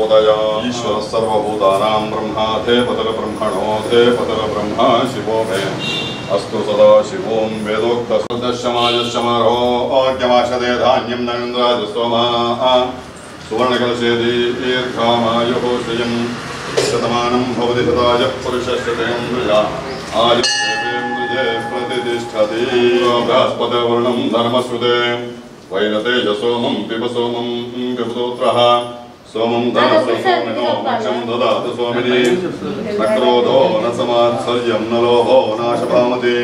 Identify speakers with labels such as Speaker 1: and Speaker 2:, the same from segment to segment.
Speaker 1: चोदय ईश्वर सर्वभूतानां ब्रह्माधे पतर ब्रह्मणो धे पतर ब्रह्मा शिवो मे अस्तु सदा शिवों वेदोक्तशमाजशमरो आज्ञमाशदे धान्यं नरेन्द्राजस्वमा सुवर्णकलशे दीर्घामायुः श्रियं शतमानं भवति शताय पुरुषश्चतेन्द्रिया आयुर्वेन्द्रिये प्रतिष्ठति बृहस्पतिर्वर्णं धर्मश्रुते वैनतेजसोमं पिबसोमं पिबतोत्रः सोमं धनसोमिनो मोक्षं ददातु स्वामिनी न क्रोधो न समात्सर्यं न लोभो नाशभामति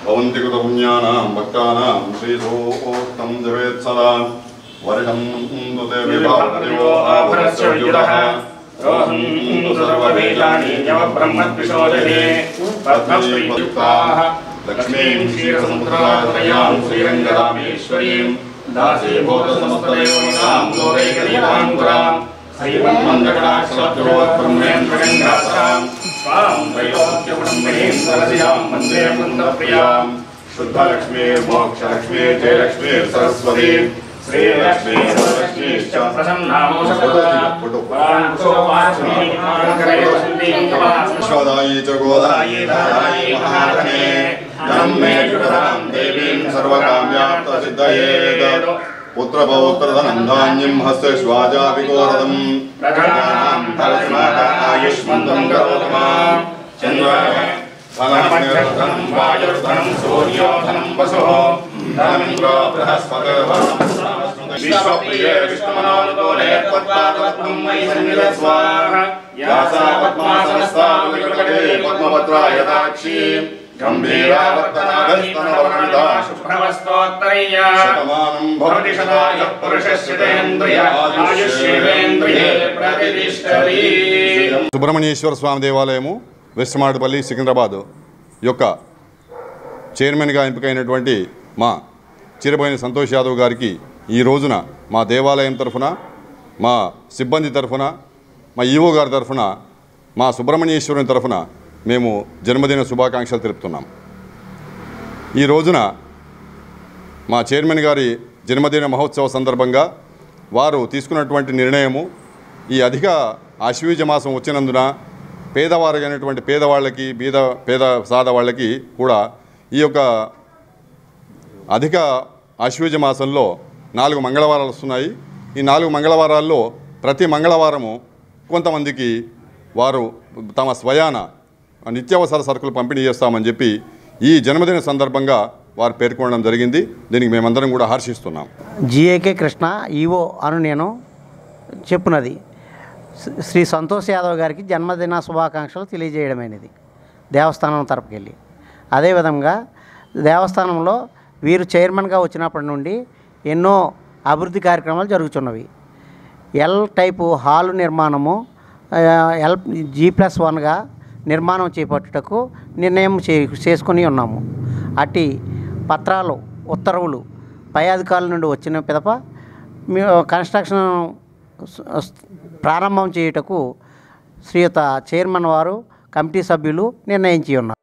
Speaker 1: भवन्ति कृतपुण्यानां भक्तानां श्रीधोक्तं जपेत् सदा वर्षं तुते विभावो आभरस्य विजुरः रोहं तु सर्ववेदानि यमब्रह्मद्विषोदये पद्मश्रीयुक्ताः लक्ष्मीं क्षीरसमुद्रात्रयां श्रीरङ्गरामेश्वरीं दासीभूतसमस्तदेवतां लोकैकदीपाङ्कुरां श्रीमन्मन्दकटाक्षब्रह्मेन्द्रगङ्गाधरां स्वां त्रैलोक्यकुटुम्बिनीं सरसिजां वन्दे मुकुन्दप्रियां शुद्धलक्ष्मीर्मोक्षलक्ष्मी जयलक्ष्मीर्सरस्वती श्रीलक्ष्मी सरलक्ष्मीश्च प्रसन्नामोषदायि च गोदायि धारायि महाधने धम्मे जुगदां देवीं सर्वकाम्यार्थसिद्धये पुत्रपौत्रधनं धान्यं हस्ते श्वाजाभिगोरदं प्रजानां धनस्माकायुष्मन्तं करोतु मां चन्द्रः धनं वायुर्धनं सूर्योधनं वसुः धनमिन्द्रो बृहस्पतिर्वरुणः विश्वप्रिये विष्णुमनोनुकूले त्वत्पादपद्मं मयि सन्निधत्स्वाहा या सा पद्मासनस्था विकटे पद्मपत्रा यथाक्षी गम्भीरावर्तनाभिस्तनवर्णिता शुभ्रवस्तोत्तरय्या शतमानं भवति शताय पुरुषस्य तेन्द्रिय आयुष्येवेन्द्रिये प्रतिष्ठति
Speaker 2: సుబ్రహ్మణ్యేశ్వర స్వామి దేవాలయము వెస్ట్మాడుపల్లి సికింద్రాబాద్ యొక్క చైర్మన్గా ఎంపికైనటువంటి మా చిరబోయిన సంతోష్ యాదవ్ గారికి ఈ రోజున మా దేవాలయం తరఫున మా సిబ్బంది తరఫున మా ఈవో గారి తరఫున మా సుబ్రహ్మణ్యేశ్వరుని తరఫున మేము జన్మదిన శుభాకాంక్షలు తెలుపుతున్నాం. ఈ రోజున మా చైర్మన్ గారి జన్మదిన మహోత్సవ సందర్భంగా వారు తీసుకున్నటువంటి నిర్ణయము ఈ అధిక ఆశ్వీజ మాసం వచ్చినందున పేదవారైనటువంటి పేదవాళ్ళకి పేద సాదవాళ్ళకి కూడా ఈ యొక్క అధిక ఆశ్వీజ మాసంలో 4 మంగళవారాలు వస్తున్నాయి. ఈ 4 మంగళవారాల్లో ప్రతి మంగళవారము కొంతమందికి వారు తమ స్వయాన నిత్యావసర సరుకులు పంపిణీ చేస్తామని చెప్పి ఈ జన్మదిన సందర్భంగా వారు పేర్కొనడం జరిగింది. దీనికి మేమందరం కూడా హర్షిస్తున్నాం.
Speaker 3: జిఏకే కృష్ణ ఈవో అను నేను చెప్పున్నది శ్రీ సంతోష్ యాదవ్ గారికి జన్మదిన శుభాకాంక్షలు తెలియజేయడమైనది దేవస్థానం తరపుకెళ్ళి. అదేవిధంగా దేవస్థానంలో వీరు చైర్మన్గా వచ్చినప్పటి నుండి ఎన్నో అభివృద్ధి కార్యక్రమాలు జరుగుతున్నవి. ఎల్ టైపు హాలు నిర్మాణము G+1గా నిర్మాణం చేపట్టుటకు నిర్ణయం చేసుకొని ఉన్నాము. అట్టి పత్రాలు ఉత్తర్వులు పై అధికారుల నుండి వచ్చిన పిదప కన్స్ట్రక్షన్ ప్రారంభం చేయుటకు శ్రీయుత చైర్మన్ వారు కమిటీ సభ్యులు నిర్ణయించి ఉన్నారు.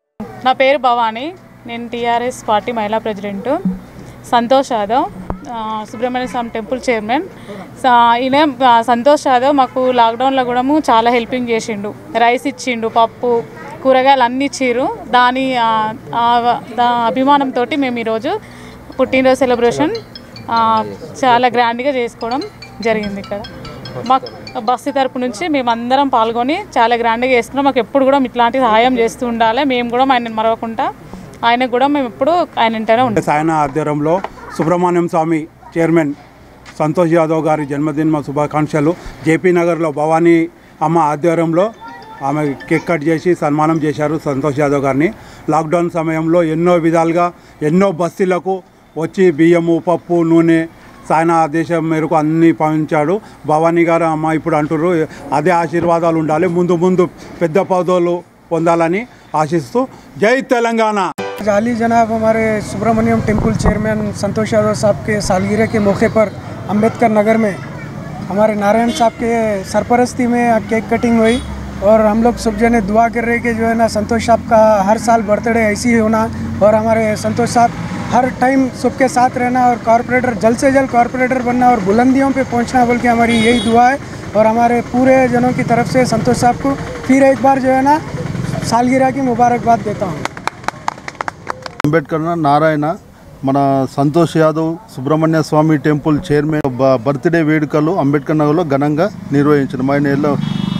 Speaker 4: నా పేరు భవానీ, నేను టీఆర్ఎస్ పార్టీ మహిళా ప్రెసిడెంట్. సంతోష్ యాదవ్ సుబ్రహ్మణ్య స్వామి టెంపుల్ చైర్మన్. ఈయన సంతోష్ యాదవ్ మాకు లాక్డౌన్లో కూడా చాలా హెల్పింగ్ చేసిండు. రైస్ ఇచ్చిండు, పప్పు, కూరగాయలు అన్నీ ఇచ్చిర్రు. దాని అభిమానంతో మేము ఈరోజు పుట్టినరోజు సెలబ్రేషన్ చాలా గ్రాండ్గా చేసుకోవడం జరిగింది. ఇక్కడ మాకు బస్సు తరపు నుంచి మేమందరం పాల్గొని చాలా గ్రాండ్గా చేసుకున్నాం. మాకు ఎప్పుడు కూడా ఇట్లాంటి సహాయం చేస్తూ ఉండాలి. మేము కూడా ఆయన మరవకుండా ఆయనకు కూడా మేము ఎప్పుడు ఆయన ఇంటనే ఉంటాం.
Speaker 5: ఆయన ఆధ్వర్యంలో సుబ్రహ్మణ్యం స్వామి చైర్మన్ సంతోష్ యాదవ్ గారి జన్మదిన శుభాకాంక్షలు. జేపీ నగర్లో భవానీ అమ్మ ఆధ్వర్యంలో ఆమె కేక్ కట్ చేసి సన్మానం చేశారు సంతోష్ యాదవ్ గారిని. లాక్డౌన్ సమయంలో ఎన్నో విధాలుగా ఎన్నో బస్తీలకు వచ్చి బియ్యము, పప్పు, నూనె ఆయన ఆదేశం మేరకు అన్నీ పంపించాడు. భవానీ గారు అమ్మ ఇప్పుడు అంటున్నారు అదే ఆశీర్వాదాలు ఉండాలి, ముందు ముందు పెద్ద పదవులు పొందాలని ఆశిస్తూ జై తెలంగాణ.
Speaker 6: जाली जनाब हमारे सुब्रमण्यम टेम्पल चेयरमैन संतोष यादव साहब के सालगिरह के मौके पर अम्बेडकर नगर में हमारे नारायण साहब के सरपरस्ती में केक कटिंग हुई और हम लोग सब जने दुआ कर रहे कि जो है ना संतोष साहब का हर साल बर्थडे ऐसी ही होना और हमारे संतोष साहब हर टाइम सबके साथ रहना और कॉरपोरेटर जल्द से जल्द कॉरपोरेटर बनना और बुलंदियों पे पहुंचना बोल के हमारी यही दुआ है। और हमारे पूरे जनों की तरफ से संतोष साहब को फिर एक बार जो है ना सालगिरह की मुबारकबाद देता हूँ।
Speaker 7: అంబేద్కర్ నారాయణ మన సంతోష్ యాదవ్ సుబ్రహ్మణ్య స్వామి టెంపుల్ చైర్మన్ బర్త్డే వేడుకలు అంబేద్కర్ నగర్లో ఘనంగా నిర్వహించిన ఆయన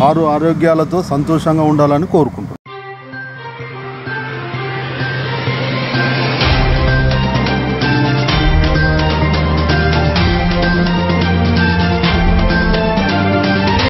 Speaker 7: ఆరు ఆరోగ్యాలతో సంతోషంగా ఉండాలని కోరుకుంటున్నాను.